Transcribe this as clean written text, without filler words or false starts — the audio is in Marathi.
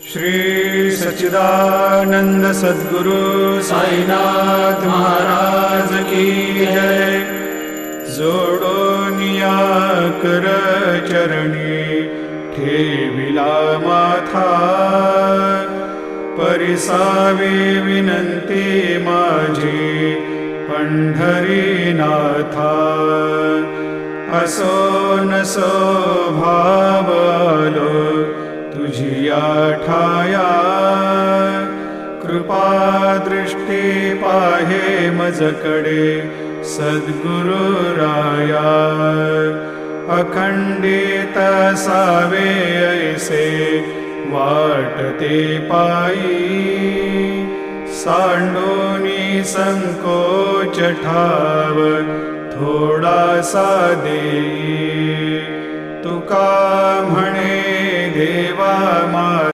श्री सच्चिदानंद सद्गुरु साईनाथ महाराज की जय। जोडोनिया कर चरणी ठेविला माथा, परिसावे विनंती माझी पंढरीनाथा। असो नसो भाव आलो तुझिया ठाया, कृपा दृष्टी पाहे मजकडे सद्गुरु राया। अखंडित सावे ऐसे वाटते पायी, सांडोनी संकोच ठाव थोडासा देई। तुका म्हणे देवा मा